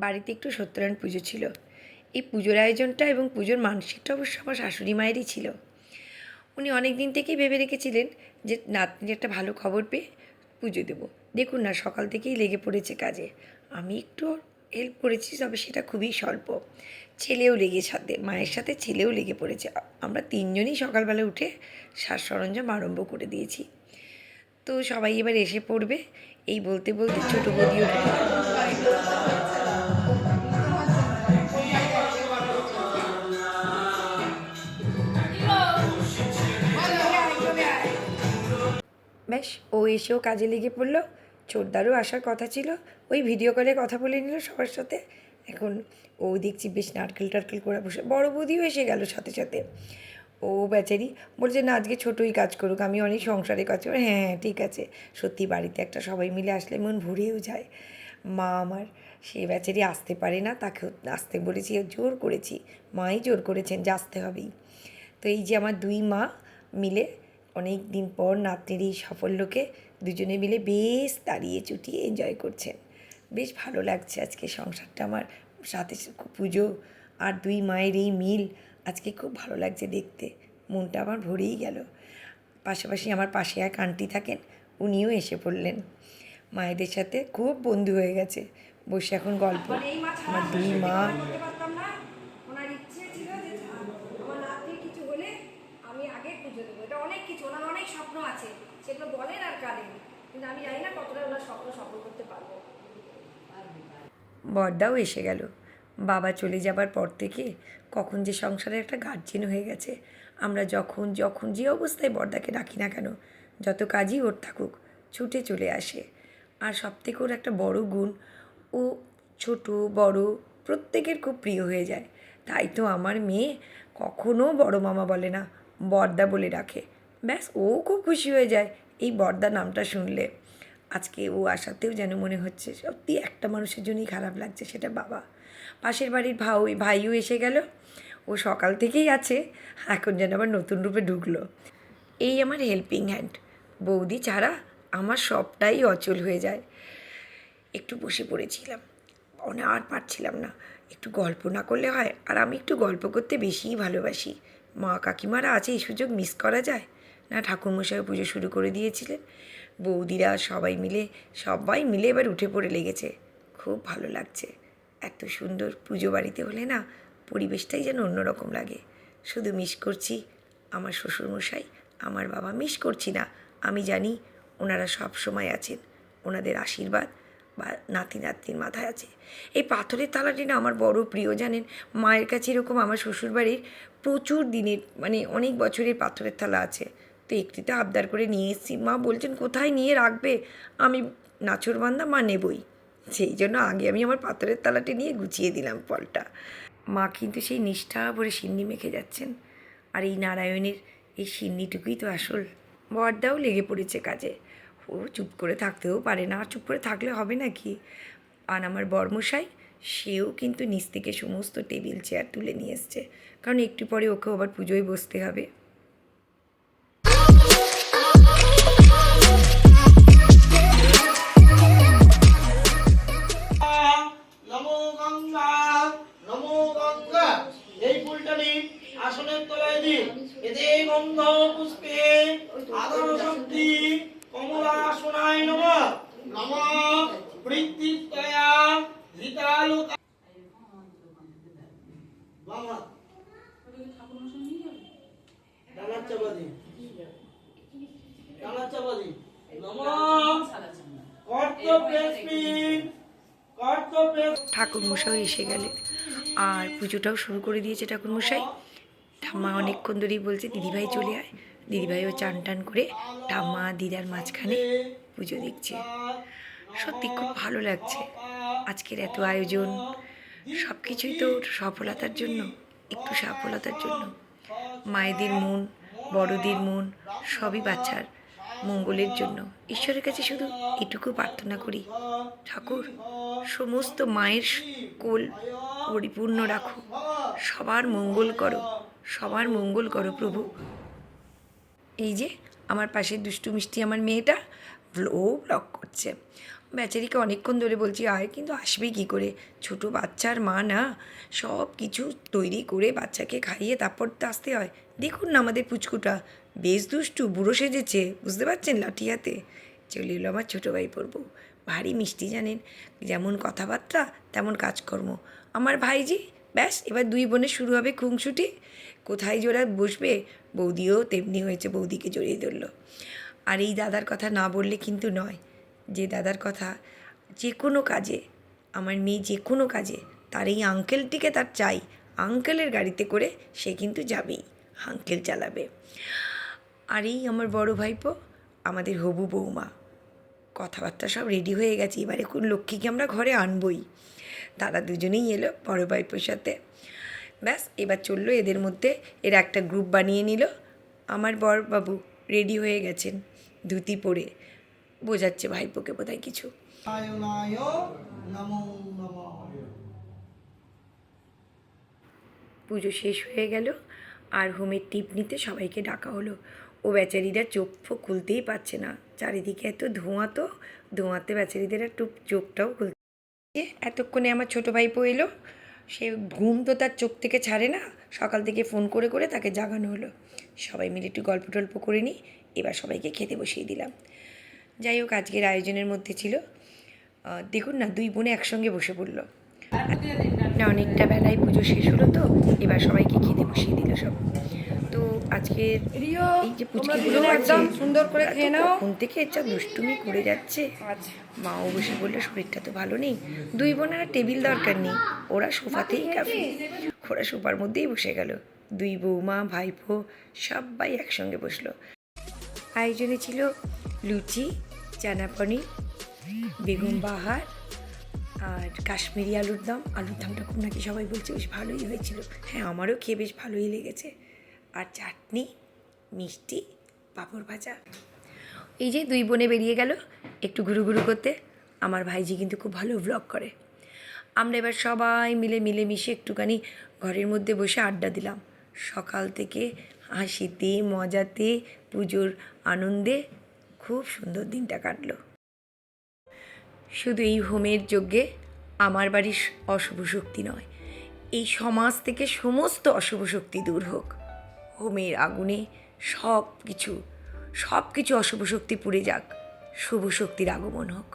বাড়িতে একটু সত্যনারায়ণ পুজো ছিল। এই পুজোর আয়োজনটা এবং পুজোর মানসিকটা অবশ্য আমার শাশুড়ি মায়েরই ছিল। উনি অনেক দিন থেকেই ভেবে রেখেছিলেন যে নাতনির একটা ভালো খবর পেয়ে পুজো দেবো। দেখুন না, সকাল থেকেই লেগে পড়েছে কাজে। আমি একটু হেল্প করেছি, তবে সেটা খুবই স্বল্প। ছেলেও লেগে সাথে, মায়ের সাথে ছেলেও লেগে পড়েছে। আমরা তিনজনই সকালবেলা উঠে সাজ সরঞ্জাম আরম্ভ করে দিয়েছি। তো সবাই এবার এসে পড়বে, এই বলতে বলতে ছোটো বৌদিও ঢুকে গেল। ব্যাস, ও এসেও কাজে লেগে পড়লো। ছোটদারও আসার কথা ছিল, ওই ভিডিও কলে কথা বলে নিল সবার সাথে। এখন ও দেখছি বেশ নারকেল টারকেল করে বসে। বড় বৌদিও এসে গেল সাথে সাথে। ও বেচারি বলছে না, আজকে ছোটোই কাজ করুক, আমি অনেক সংসারে কাজ করি। হ্যাঁ হ্যাঁ ঠিক আছে। সত্যি বাড়িতে একটা সবাই মিলে আসলে মন ভরেও যায়। মা আমার, সে বেচারি আসতে পারে না, তাকেও আসতে বলেছি, জোর করেছি, মাই জোর করেছেন যে আসতে হবেই। তো এই যে আমার দুই মা মিলে অনেক দিন পর নাতনির এই সাফল্যকে দুজনে মিলে বেশ দাঁড়িয়ে চুটিয়ে এনজয় করছেন। বেশ ভালো লাগছে আজকে সংসারটা আমার। সাথে পুজো আর দুই মায়ের এই মিল আজকে খুব ভালো লাগছে দেখতে। মনটা আমার ভরেই গেল। পাশাপাশি আমার পাশে এক আন্টি থাকেন, উনিও এসে পড়লেন। মায়েদের সাথে খুব বন্ধু হয়ে গেছে, বসে এখন গল্প। আমার দুই মা ওনার ইচ্ছে ছিল যে আমার নাতির কিছু হলে আমি আগে পুজো দেবো। এটা অনেক কিছু, ওনার অনেক স্বপ্ন আছে, সেগুলো বলেন আর কাঁদেন, কিন্তু আমি জানি না কতটা ওনার স্বপ্ন সফল করতে পারবো। বড়দাও এসে গেল। বাবা চলে যাবার পর থেকে কখন যে সংসারের একটা গার্জেন হয়ে গেছে। আমরা যখন যখন যে অবস্থায় বড়দাকে ডাকি না কেন, যত কাজই ওর থাকুক, ছুটে চলে আসে। আর সবথেকে ওর একটা বড় গুণ, ও ছোট বড় প্রত্যেকের খুব প্রিয় হয়ে যায়। তাই তো আমার মেয়ে কখনো বড় মামা বলে না, বড়দা বলে ডাকে। ব্যাস, ও খুব খুশি হয়ে যায় এই বড়দা নামটা শুনলে। আজকে ও আসাতেও যেন মনে হচ্ছে সত্যি একটা মানুষের জন্যই খারাপ লাগছে, সেটা বাবা। পাশের বাড়ির ভাইও এসে গেল। ও সকাল থেকেই আছে, এখন যেন আবার নতুন রূপে ঢুকলো। এই আমার হেল্পিং হ্যান্ড। বৌদি ছাড়া আমার সবটাই অচল হয়ে যায়। একটু বসে পড়েছিলাম, আর পারছিলাম না। একটু গল্প না করলে হয়, আর আমি একটু গল্প করতে বেশিই ভালোবাসি। মা কাকিমারা আছে, এই সুযোগ মিস করা যায় না? ঠাকুরমশাই পুজো শুরু করে দিয়েছিলেন। বৌদিরা সবাই মিলে এবার উঠে পড়ে লেগেছে। খুব ভালো লাগছে। এত সুন্দর পুজো বাড়িতে হলে না, পরিবেশটাই যেন অন্যরকম লাগে। শুধু মিস করছি আমার শ্বশুরমশাই, আমার বাবা। মিস করছি না, আমি জানি ওনারা সব সময় আছেন। ওনাদের আশীর্বাদ বা নাতি নাতনির মাথায় আছে। এই পাথরের থালাটি না আমার বড় প্রিয়, জানেন। মায়ের কাছে এরকম আমার শ্বশুরবাড়ির প্রচুর দিনের অনেক বছরের পাথরের থালা আছে। তো একটিতে আবদার করে নিয়ে এসেছি। মা বলছেন কোথায় নিয়ে রাখবে, আমি নাছোড়বান্দা, মা নেবই। সেই জন্য আগে আমি আমার পাথরের থালাটি নিয়ে গুছিয়ে দিলাম ফলটা। মা কিন্তু সেই নিষ্ঠা ভরে সিন্নি মেখে যাচ্ছেন। আর এই নারায়ণের এই সিন্নিটুকুই তো আসল। বড়দাও লেগে পড়েছে কাজে। ও চুপ করে থাকতেও পারে না, আর চুপ করে থাকলে হবে নাকি। আর আমার বড়মশাই, সেও কিন্তু নিচ থেকে সমস্ত টেবিল চেয়ার তুলে নিয়ে এসছে, কারণ একটু পরে ওকেও আবার পুজোয় বসতে হবে। এই ফুলটা নিন, আসনের তলায় দিন। এতে গন্ধ পুষ্পে আদর শক্তি কমলা সোনায় নমঃ নমঃ বৃত্তিত্বয়া হিতালোকা বাবা ডালার চাপা দিন, ডালার চাপা দিন। নমঃ কর্তব্যস্মিন ঠাকুরমশাই এসে গেলেন আর পুজোটাও শুরু করে দিয়েছে ঠাকুরমশাই। ঠাম্মা অনেকক্ষণ ধরেই বলছে দিদিভাই চলে আয়। দিদিভাইও চান টান করে ঠাম্মা দিদার মাঝখানে পুজো দিচ্ছে। সত্যি খুব ভালো লাগছে আজকের এত আয়োজন। সব কিছুই তো সফলতার জন্য, একটু সফলতার জন্য। মায়েদের মন, বড়দের মন, সবই বাচ্চার মঙ্গলের জন্য। ঈশ্বরের কাছে শুধু এটুকু প্রার্থনা করি, ঠাকুর সমস্ত মায়ের কোল পরিপূর্ণ রাখো, সবার মঙ্গল করো, সবার মঙ্গল করো প্রভু। এই যে আমার পাশে দুষ্টু মিষ্টি আমার মেয়েটা ও ব্লগ করছে। বেচারিকে অনেকক্ষণ ধরে বলছি আয়, কিন্তু আসবে কী করে, ছোট বাচ্চার মা না, সব কিছু তৈরি করে বাচ্চাকে খাইয়ে তারপর তো আসতে হয়। দেখুন না আমাদের পুচকুটা বেশ দুষ্টু, বুড়ো সেজেছে, বুঝতে পারছেন, লাঠি হাতে। চলে এলো আমার ছোটো ভাই পড়বো, ভারী মিষ্টি জানেন, যেমন কথাবার্তা তেমন কাজকর্ম। আমার ভাইজি ব্যাস, এবার দুই বোনের শুরু হবে খুনসুটি, কোথায় জোড়া বসবে। বৌদিও তেমনি হয়েছে, বৌদিকে জড়িয়ে ধরলো। আর এই দাদার কথা না বললে কিন্তু নয়, যে দাদার কথা যে কোনো কাজে, আমার মেয়ে যে কোনো কাজে তার এই আঙ্কেলটিকে তার চাই, আঙ্কেলের গাড়িতে করে সে কিন্তু যাবেই, আঙ্কেল চালাবে। আর এই আমার বড় ভাইপো, আমাদের হবু বৌমা, কথাবার্তা সব রেডি হয়ে গেছে, এবারে কোন লক্ষ্মীকে আমরা ঘরে আনবই। তারা দুজনেই এলো বড় ভাইপোর সাথে, ব্যাস এবার চললো এদের মধ্যে, এরা একটা গ্রুপ বানিয়ে নিল। আমার বরবাবু রেডি হয়ে গেছেন ধুতি পরে, বোঝাচ্ছে ভাইপোকে বোধহয় কিছু। নারায়ণায় নমো নমঃ। পুজো শেষ হয়ে গেল, আর হোমের টিপ নিতে সবাইকে ডাকা হলো। ও বেচারিরা চোখ ফোক খুলতেই পারছে না, চারিদিকে এত ধোঁয়া, তো ধোঁয়াতে বেচারিদের একটু চোখটাও খুলতে। এতক্ষণে আমার ছোটো ভাইপো এলো, সে ঘুম তো তার চোখ থেকে ছাড়ে না, সকাল থেকে ফোন করে করে তাকে জাগানো হলো। সবাই মিলে একটু গল্প টল্প করে নিই, এবার সবাইকে খেতে বসিয়ে দিলাম। যাই হোক, আজকের আয়োজনের মধ্যে ছিল, দেখুন না দুই বোনে একসঙ্গে বসে পড়লো। না অনেকটা বেলায় পুজো শেষ হলো, তো এবার সবাইকে খেতে বসিয়ে দিল সব। তো আজকের এই যে পুচকিগুলো একদম সুন্দর করে খেয়ে নাও, কখন থেকে এটা দুষ্টুমি করে যাচ্ছে। মাও বসে বললো শরীরটা তো ভালো নেই, দুই বোনের আর টেবিল দরকার নেই, ওরা সোফাতেই কাফি। ওরা সোফার মধ্যেই বসে গেল, দুই বৌমা ভাইপো সবাই একসঙ্গে বসলো। আয়োজনে ছিল লুচি, চানা পনির, বেগুন বাহার, আর কাশ্মীরি আলুর দম। আলুর দমটা খুব নাকি সবাই বলছে বেশ ভালোই হয়েছিল, হ্যাঁ আমারও খেয়ে বেশ ভালোই লেগেছে। আর চাটনি, মিষ্টি, পাঁপড় ভাজা। এই যে দুই বোনে বেরিয়ে গেল একটু ঘুরু করতে। আমার ভাইজি কিন্তু খুব ভালো ভ্লগ করে। আমরা এবার সবাই মিলেমিশে একটুখানি ঘরের মধ্যে বসে আড্ডা দিলাম। সকাল থেকে হাসিতে মজাতে পুজোর আনন্দে খুব সুন্দর দিনটা কাটলো। শুধু এই হোমের যজ্ঞে আমার বাড়ির অশুভ শক্তি নয়, এই সমাজ থেকে সমস্ত অশুভ শক্তি দূর হোক। হোমের আগুনে সব কিছু অশুভ শক্তি পুড়ে যাক, শুভ শক্তির আগমন হোক।